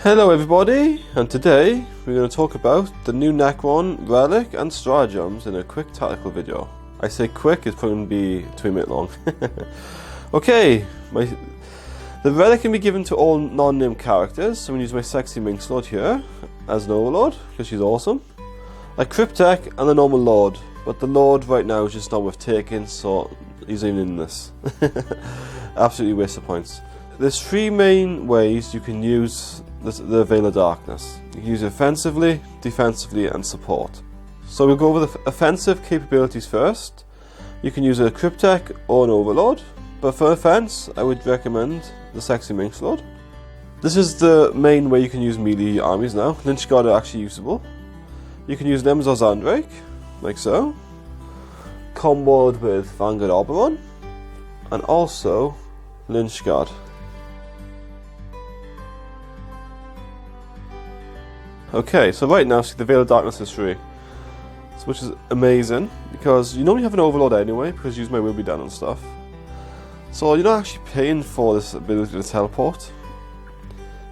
Hello everybody, and today we're going to talk about the new Necron, relic and stratagems in a quick tactical video. I say quick, it's probably going to be 2 minutes long. Okay, the relic can be given to all non-named characters, so I'm going to use my sexy Minx Lord here as an overlord, because she's awesome. Like Cryptic and the normal Lord, but the Lord right now is just not worth taking, so he's even in this. Absolutely waste of points. There's three main ways you can use the Veil of Darkness. You can use it offensively, defensively and support. So we'll go over the offensive capabilities first. You can use a Cryptic or an Overlord, but for offense I would recommend the sexy Minx Lord. This is the main way you can use melee armies now. Lynch Guard are actually usable. You can use Nems or Zandrake, like so, comboed with Vanguard Oberon, and also Lynch Guard. Okay, so right now, see the Veil of Darkness is free, which is amazing, because you normally have an Overlord anyway, because you use my Will Be Done and stuff. So you're not actually paying for this ability to teleport.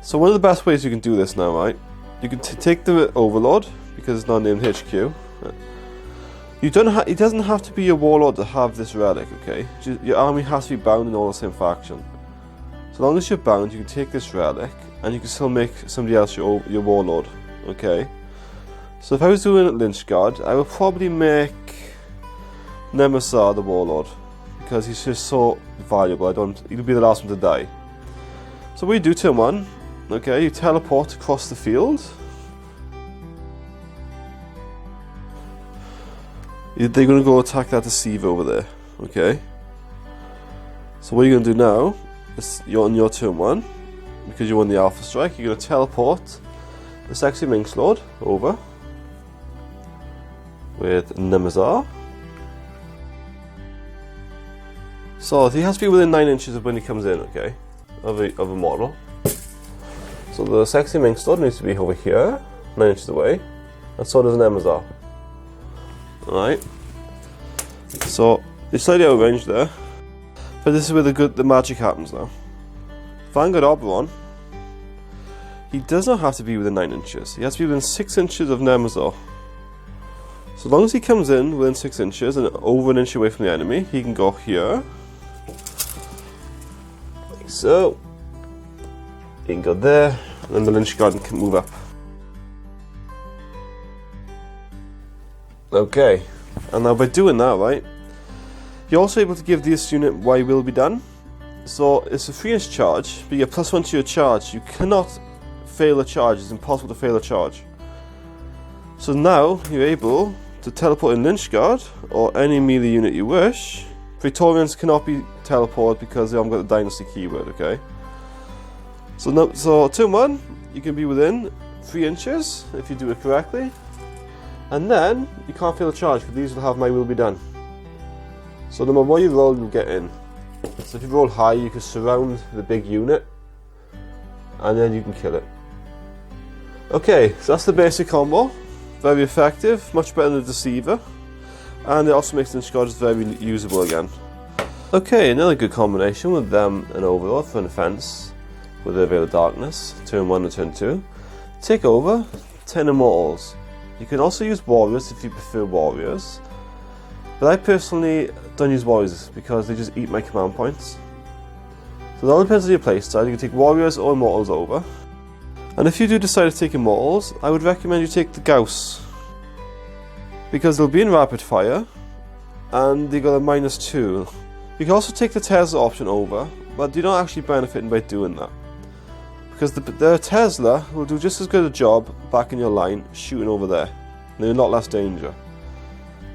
So one of the best ways you can do this now, right? You can take the Overlord, because it's not named HQ. It doesn't have to be a Warlord to have this relic, okay? Your army has to be bound in all the same faction. So long as you're bound, you can take this relic, and you can still make somebody else your Warlord. Okay, so if I was doing Lynch Guard, I would probably make Nemesis the Warlord, because he's just so valuable. He'll be the last one to die. So what you do turn one, okay, you teleport across the field. They're going to go attack that deceiver over there, okay? So what you're going to do now, is you're on your turn one, because you won the Alpha Strike, you're going to teleport the sexy Minx Lord over with Nemesis. So he has to be within 9 inches of when he comes in, okay, of a model. So the sexy Minx Lord needs to be over here, 9 inches away, and so does Nemesis. Alright, so it's slightly out of range there, but this is where the magic happens now. Vanguard Oberon, he does not have to be within 9 inches. He has to be within 6 inches of Nemesis. So long as he comes in within 6 inches and over an inch away from the enemy, he can go here. Like so. He can go there, and then the Lynch Guard can move up. Okay, and now by doing that, right, you're also able to give this unit Y Will Be Done. So it's a 3-inch charge, but you get +1 to your charge. You cannot fail a charge. It's impossible to fail a charge. So now you're able to teleport in Lynch Guard or any melee unit you wish. Praetorians cannot be teleported because they haven't got the Dynasty keyword, okay? So turn 1, you can be within 3 inches if you do it correctly. And then you can't fail a charge because these will have My Will Be Done. So no matter what you roll, you'll get in. So if you roll high, you can surround the big unit and then you can kill it. Okay, so that's the basic combo. Very effective, much better than the Deceiver, and it also makes Lynch Guard very usable again. Okay, another good combination with them and Overlord for an offense with the Veil of Darkness, turn 1 and turn 2. Take over 10 Immortals. You can also use Warriors if you prefer Warriors, but I personally don't use Warriors because they just eat my command points. So it all depends on your playstyle. You can take Warriors or Immortals over. And if you do decide to take Immortals, I would recommend you take the Gauss, because they'll be in rapid fire and they got a -2. You can also take the Tesla option over, but you're not actually benefiting by doing that, because the Tesla will do just as good a job back in your line shooting over there. They're a lot less danger.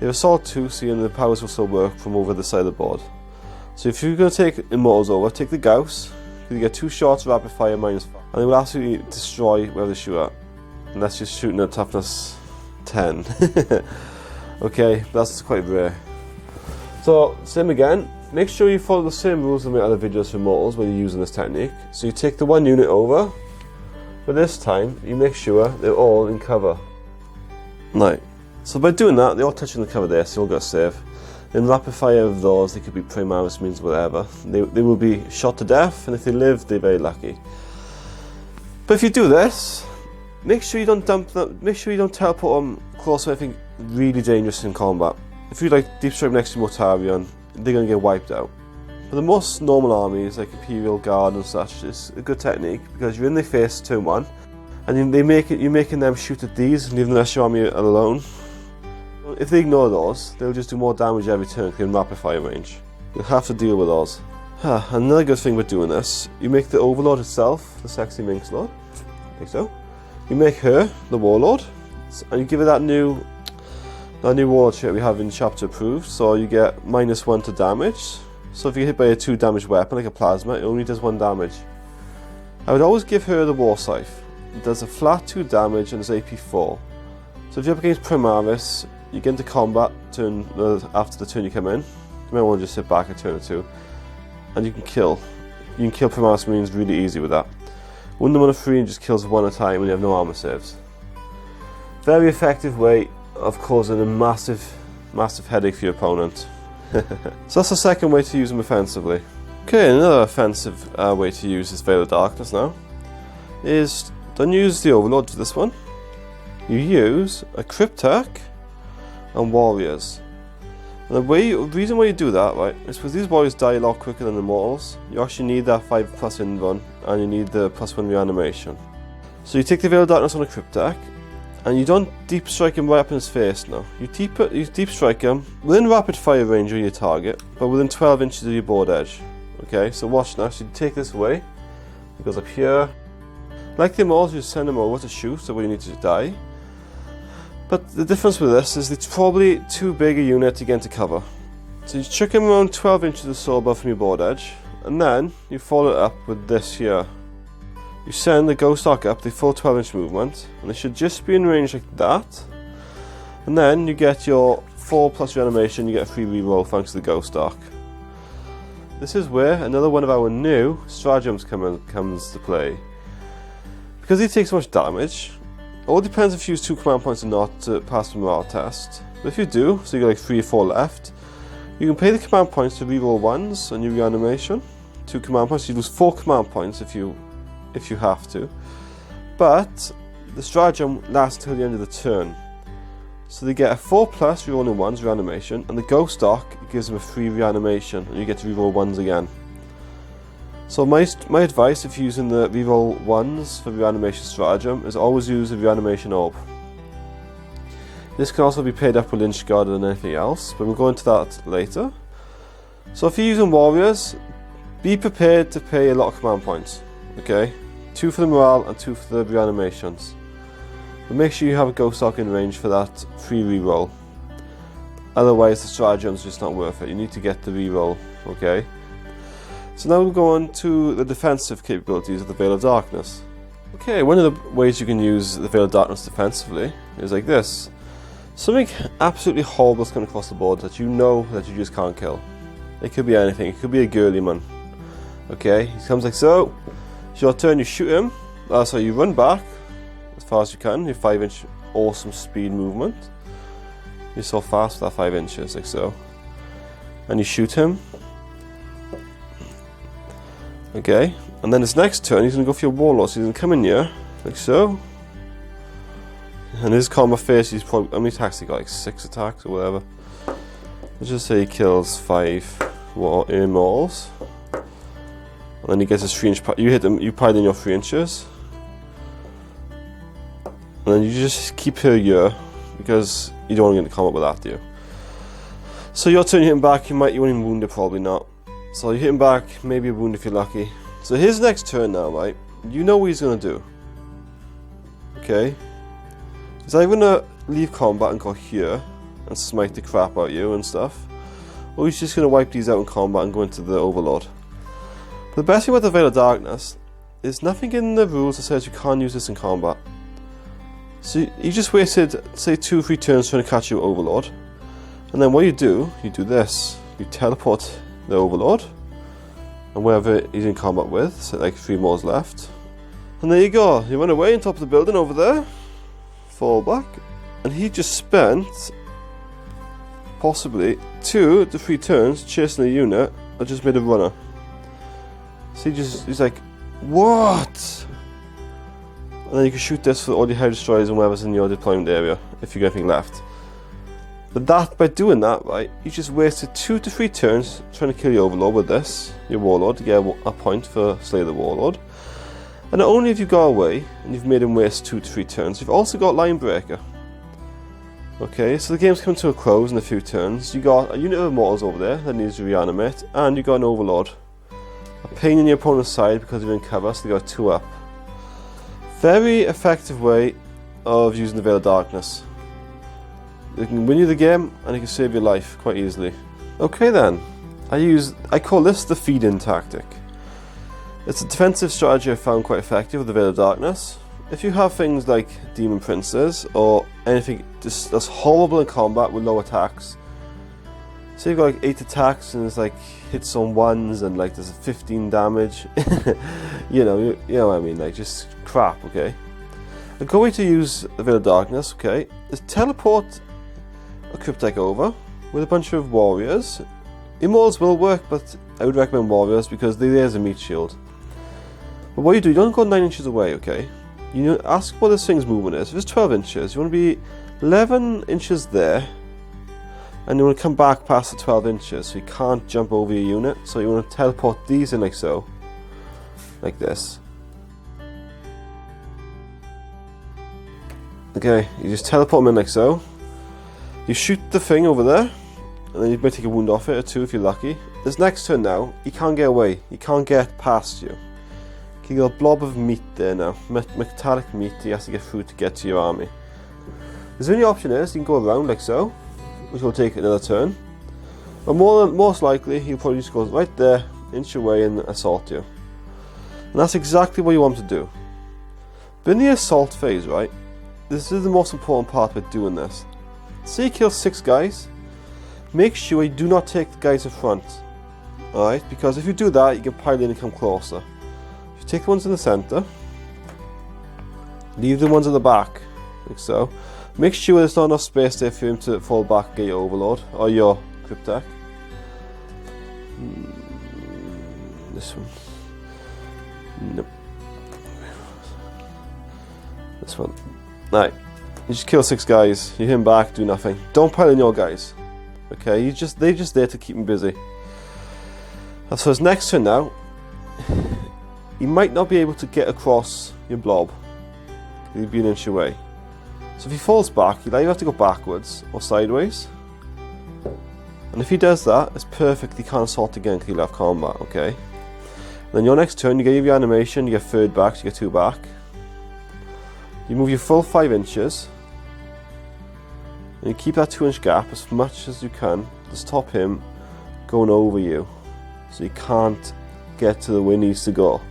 They have Assault 2, so the powers will still work from over the side of the board. So if you're going to take Immortals over, take the Gauss, because you get 2 shots, rapid fire, -5. And they will absolutely destroy where they shoot at. Unless you're shooting at toughness 10. Okay, that's quite rare. So, same again. Make sure you follow the same rules in my other videos for Immortals when you're using this technique. So you take the one unit over, but this time you make sure they're all in cover. Right. So by doing that, they're all touching the cover there, so you'll got to save. In rapid fire of those, they could be Primaris, means whatever. They will be shot to death, and if they live, they're very lucky. But if you do this, make sure you don't dump them. Make sure you don't teleport them close to anything really dangerous in combat. If you like deep strike next to Mortarion, they're gonna get wiped out. For the most normal armies like Imperial Guard and such, it's a good technique because you're in their face turn 1, and you're making them shoot at these and leaving the rest of your army alone. If they ignore those, they'll just do more damage every turn because they're in rapid fire range. You'll have to deal with those. Another good thing with doing this, you make the Overlord itself, the sexy Minx Lord, like so. You make her the Warlord, and you give her that new Warlord shirt we have in chapter approved, so you get -1 to damage. So if you get hit by a 2 damage weapon like a plasma, it only does 1 damage. I would always give her the War Scythe. It does a flat 2 damage and it's AP 4. So if you're up against Primaris, you get into combat after the turn you come in. You might want to just sit back a turn or 2, and you can kill. You can kill Primaris Marines really easy with that. Win them on a free and just kills 1 at a time when you have no armor saves. Very effective way of causing a massive headache for your opponent. So that's the second way to use them offensively. Okay, another offensive way to use this Veil of Darkness now is, don't use the Overlord for this one. You use a Cryptic and Warriors. And the reason why you do that, right, is because these warriors die a lot quicker than the mortals. You actually need that 5+ invuln, and you need the +1 reanimation. So you take the Veil of Darkness on a Cryptic, and you don't deep strike him right up in his face now. You deep strike him within rapid fire range of your target, but within 12 inches of your board edge. Okay, so watch now. So you take this away, it goes up here. Like the mortals, you send them over to shoot, so where you need to die. But the difference with this is it's probably too big a unit to get into cover. So you chuck him around 12 inches or so above from your board edge, and then you follow it up with this here. You send the Ghost Arc up, the full 12-inch movement, and they should just be in range like that. And then you get your 4+ reanimation, you get a free reroll thanks to the Ghost Arc. This is where another one of our new stratagems comes to play. Because he takes so much damage, it all depends if you use 2 command points or not to pass the morale test. But if you do, so you got like 3 or 4 left, you can pay the command points to reroll 1s on your reanimation. 2 command points, you lose 4 command points if you have to. But the stratagem lasts till the end of the turn. So they get a 4+ rerolling 1s reanimation, and the Ghost Arc gives them a free reanimation, and you get to reroll 1s again. So my advice if you're using the reroll 1s for reanimation stratagem is always use a reanimation orb. This can also be paired up with Lynch Guard and anything else, but we'll go into that later. So if you're using warriors, be prepared to pay a lot of command points. Okay, 2 for the morale and 2 for the reanimations. But make sure you have a Ghost Arc in range for that free reroll. Otherwise the stratagem's just not worth it. You need to get the reroll, okay? So now we'll go on to the defensive capabilities of the Veil of Darkness. Okay, one of the ways you can use the Veil of Darkness defensively is like this. Something absolutely horrible is coming across the board that you know that you just can't kill. It could be anything, it could be a girly man. Okay, he comes like so. It's your turn, you shoot him. So you run back as far as you can, your 5-inch awesome speed movement. You're so fast with that 5 inches, like so. And you shoot him. Okay, and then his next turn he's going to go for your Warlord, so he's going to come in here, like so. And his combat phase, he's probably, how many attacks he got, like 6 attacks or whatever. Let's just say he kills 5 immortals. And then he gets his 3-inch, you hit him, you pile in your 3 inches. And then you just keep her here, because you don't want to get into combat with that, do you? So your turn, you hit him back, you won't even wound it, probably not. So you hit him back, maybe a wound if you're lucky. So his next turn now, right, you know what he's going to do. Okay? He's either going to leave combat and go here and smite the crap out of you and stuff, or he's just going to wipe these out in combat and go into the Overlord. But the best thing about the Veil of Darkness is nothing in the rules that says you can't use this in combat. So you just wasted, say, 2 or 3 turns trying to catch your Overlord, and then what you do this. You teleport the Overlord, and wherever he's in combat with, so like 3 more left. And there you go, you run away on top of the building over there, fall back, and he just spent possibly 2 to 3 turns chasing a unit that just made a runner. So he's like, what? And then you can shoot this for all your Hive Destroyers and whatever's in your deployment area, if you got anything left. But by doing that, right, you just wasted 2 to 3 turns trying to kill your Overlord with this, your Warlord, to get a point for Slay the Warlord. And not only have you got away, and you've made him waste 2 to 3 turns, you've also got Line Breaker. Okay, so the game's coming to a close in a few turns. You got a unit of Immortals over there that needs to reanimate, and you got an Overlord. A pain in your opponent's side because you're in cover, so they got 2 up. Very effective way of using the Veil of Darkness. It can win you the game, and it can save your life quite easily. Okay then, I call this the feed-in tactic. It's a defensive strategy I found quite effective with the Veil of Darkness. If you have things like Demon Princes, or anything that's horrible in combat with low attacks, so you've got like 8 attacks and it's like hits on 1s and like there's 15 damage, you know what I mean, like just crap, okay? A good way to use the Veil of Darkness, okay, is teleport a Cryptic over with a bunch of warriors. Immortals will work, but I would recommend warriors because there's a meat shield. But what you do, you don't go 9 inches away, okay? You ask what this thing's movement is. If it's 12 inches, you want to be 11 inches there, and you want to come back past the 12 inches, so you can't jump over your unit. So you want to teleport these in like so, like this. Okay, you just teleport them in like so. You shoot the thing over there, and then you might take a wound off it or 2 if you're lucky. This next turn now, he can't get away. He can't get past you. You got a blob of meat there now, metallic meat he has to get through to get to your army. The only option is you can go around like so, which will take another turn. But most likely he'll probably just go right there, inch away and assault you. And that's exactly what you want to do. But in the assault phase, right, this is the most important part with doing this. Say you kill 6 guys, make sure you do not take the guys in front. Alright, because if you do that, you can pile in and come closer. Take the ones in the centre, leave the ones at the back, like so. Make sure there's not enough space there for him to fall back and get your Overlord, or your Cryptic. This one. Nope. This one. Right. You just kill 6 guys, you hit him back, do nothing. Don't pile in your guys. Okay, they're just there to keep him busy. So his next turn now, you might not be able to get across your blob. He'll be an inch away. So if he falls back, you'll either have to go backwards or sideways. And if he does that, it's perfect. He can't assault again because he'll have combat, okay? And then your next turn, you get your animation, you get 3rd back, so you get 2 back. You move your full 5 inches. And you keep that 2-inch gap as much as you can to stop him going over you. So he can't get to where he needs to go.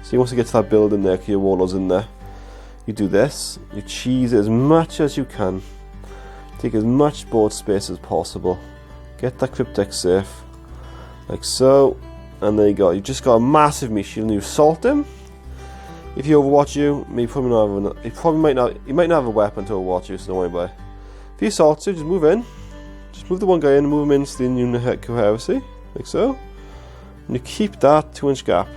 So he wants to get to that building there because your Warlord's in there. You do this, you cheese it as much as you can. Take as much board space as possible. Get that Cryptic safe. Like so. And there you go. You just got a massive meat shield and you assault him. If he overwatch you, he might not have a weapon to overwatch you, so don't worry about it. If he assaults you, just move in. Just move the one guy in and move him into the unit coherency. Like so. And you keep that 2-inch gap.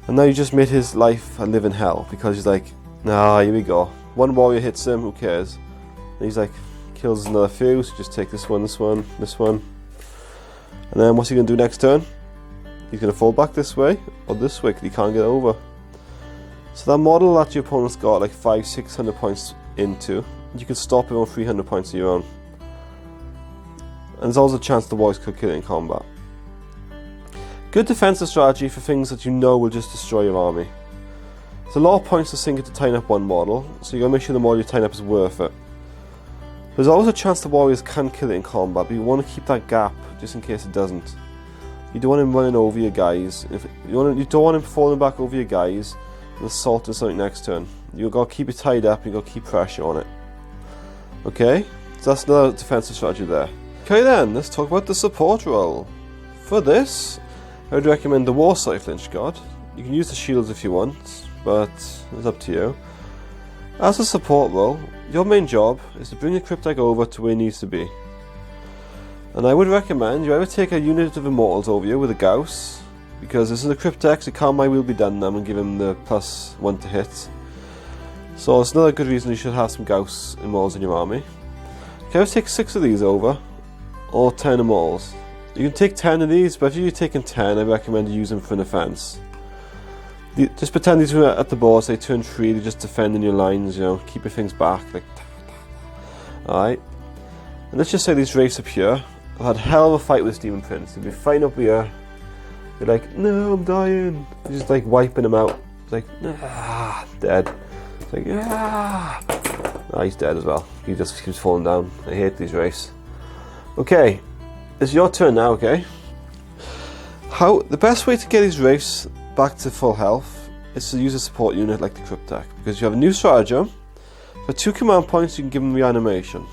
And now you just made his life a living hell because he's like, nah, here we go. One warrior hits him, who cares? And he's like, kills another few, so just take this one, this one, this one. And then what's he going to do next turn? He's going to fall back this way or this way because he can't get over. So that model that your opponent's got like 500-600 points into, you can stop him on 300 points of your own. And there's always a chance the warriors could kill it in combat. Good defensive strategy for things that you know will just destroy your army. There's a lot of points to sink into tying up one model, so you gotta make sure the model you're tying up is worth it. There's always a chance the warriors can kill it in combat, but you want to keep that gap just in case it doesn't. You don't want him running over your guys. You don't want him falling back over your guys and assaulting something next turn. You've got to keep it tied up, you've got to keep pressure on it. Okay? So that's another defensive strategy there. Okay then, let's talk about the support role. For this, I would recommend the Warsight Lynch God. You can use the shields if you want, but it's up to you. As a support role, your main job is to bring the Cryptic over to where it needs to be. And I would recommend you either take a unit of Immortals over you with a Gauss, because this is a Cryptic, so calm my will be done them and give him the +1 to hit. So it's another good reason you should have some Gauss immortals in your army. Okay, let's take 6 of these over, or 10 immortals. You can take 10 of these, but if you're taking 10, I recommend you use them for an offense. Just pretend these are at the board, so they turn 3, they're just defending your lines, you know, keep your things back. Like, alright. And let's just say these wraiths up here. I've had a hell of a fight with this Demon Prince. They'll be fighting up here. They're like, no, I'm dying. They're just like wiping him out. It's like, ah, dead. It's like, ah. Ah, he's dead as well. He just keeps falling down. I hate these wraiths. Okay, it's your turn now, okay? The best way to get these wraiths back to full health is to use a support unit like the Cryptic, because you have a new stratagem. For 2 command points you can give them reanimation.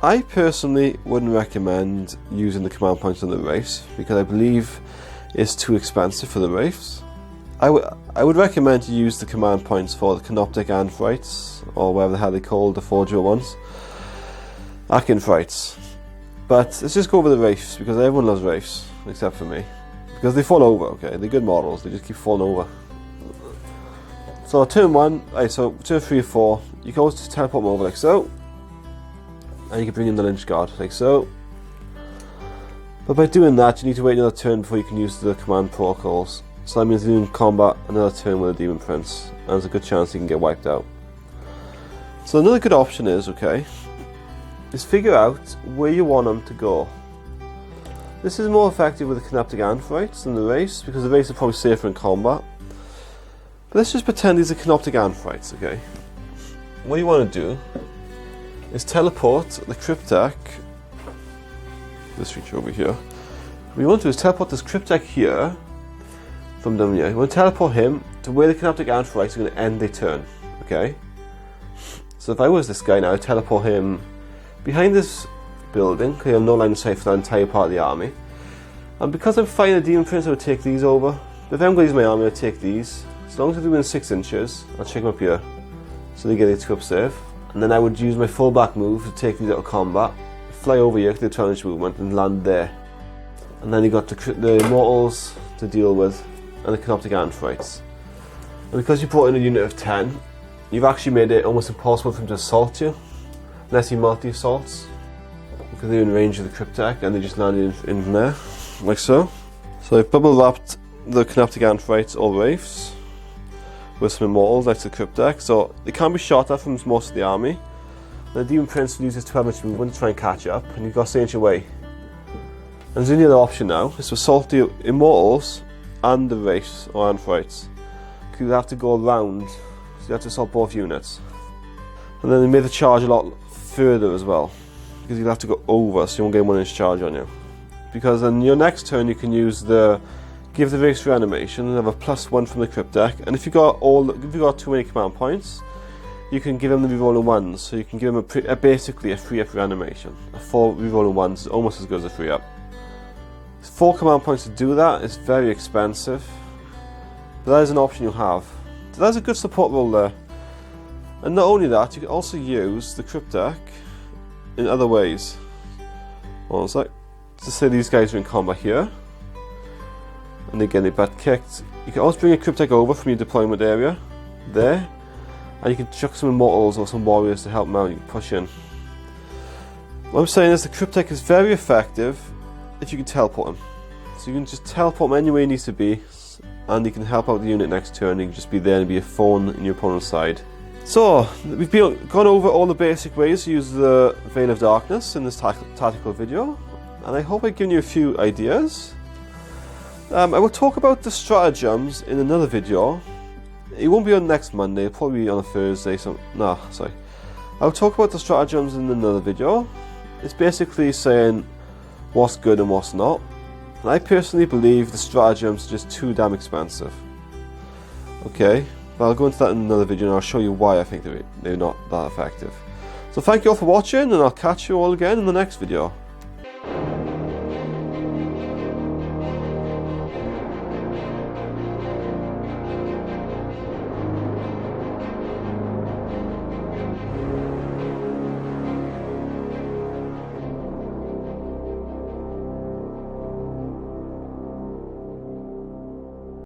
I personally wouldn't recommend using the command points on the wraiths because I believe it's too expensive for the wraiths. I would recommend you use the command points for the Cryptic Anthrites, or whatever the hell they call the 4-dual ones. Akinthrites. But let's just go over the wraiths because everyone loves wraiths except for me. Because they fall over, okay? They're good models, they just keep falling over. So turn 1, right, so turn 3 or 4, you can always just teleport them over like so. And you can bring in the Lynch Guard, like so. But by doing that, you need to wait another turn before you can use the command protocols. So that means you're in combat another turn with a Demon Prince, and there's a good chance you can get wiped out. So another good option is, okay, is figure out where you want them to go. This is more effective with the Cryptic Anthrites than the wraiths, because the wraiths are probably safer in combat. But let's just pretend these are Cryptic Anthrites, okay? What you want to do is teleport the Cryptic, this feature over here. What you want to do is teleport this Cryptic here, from down here. You want to teleport him to where the Cryptic Anthrites are going to end their turn, okay? So if I was this guy now, I'd teleport him behind this building, because I have no line of sight for that entire part of the army. And because I'm fighting a Demon Prince, I would take these over. But if I'm going to use my army, I'd take these. As long as they're within 6 inches, I'll check them up here, so they get a 2-up save. And then I would use my fullback move to take these out of combat, fly over here to the 12-inch movement and land there. And then you got the Immortals to deal with, and the Cryptic Anthrites. And because you brought in a unit of 10, you've actually made it almost impossible for them to assault you, unless you multi-assaults. Because they're in range of the Cryptic and they just landed in there, like so. So I've bubble wrapped the Cryptic Anthrites or wraiths with some Immortals like the Cryptic, so they can be shot at from most of the army. The Demon Prince uses 12-inch movement to try and catch up, and you've got to stay in your way. And there's only other option now, is to assault the Immortals and the wraiths or Anthrites. Because you have to go around, so you have to assault both units. And then they made the charge a lot further as well, because you'll have to go over, so you won't get 1-inch charge on you. Because on your next turn you can use the give the wraiths reanimation and have a +1 from the Cryptic, and if you got too many command points, you can give them the rerolling 1s, so you can give them basically a 3-up reanimation. A 4 rerolling 1s is almost as good as a 3-up. 4 command points to do that is very expensive, but that is an option you have. So that's a good support role there. And not only that, you can also use the Cryptic in other ways. One sec. To say these guys are in combat here, and they get their butt kicked. You can always bring a Cryptic over from your deployment area, there, and you can chuck some Immortals or some Warriors to help them out, you can push in. What I'm saying is the Cryptic is very effective if you can teleport him. So you can just teleport him anywhere he needs to be, and he can help out the unit next turn. He can just be there and be a thorn in your opponent's side. So, we've gone over all the basic ways to use the Veil of Darkness in this tactical video, and I hope I've given you a few ideas. I will talk about the stratagems in another video. It won't be on next Monday, it'll probably be on a Thursday, I'll talk about the stratagems in another video. It's basically saying what's good and what's not. And I personally believe the stratagems are just too damn expensive. Okay, but I'll go into that in another video and I'll show you why I think they're not that effective. So thank you all for watching, and I'll catch you all again in the next video.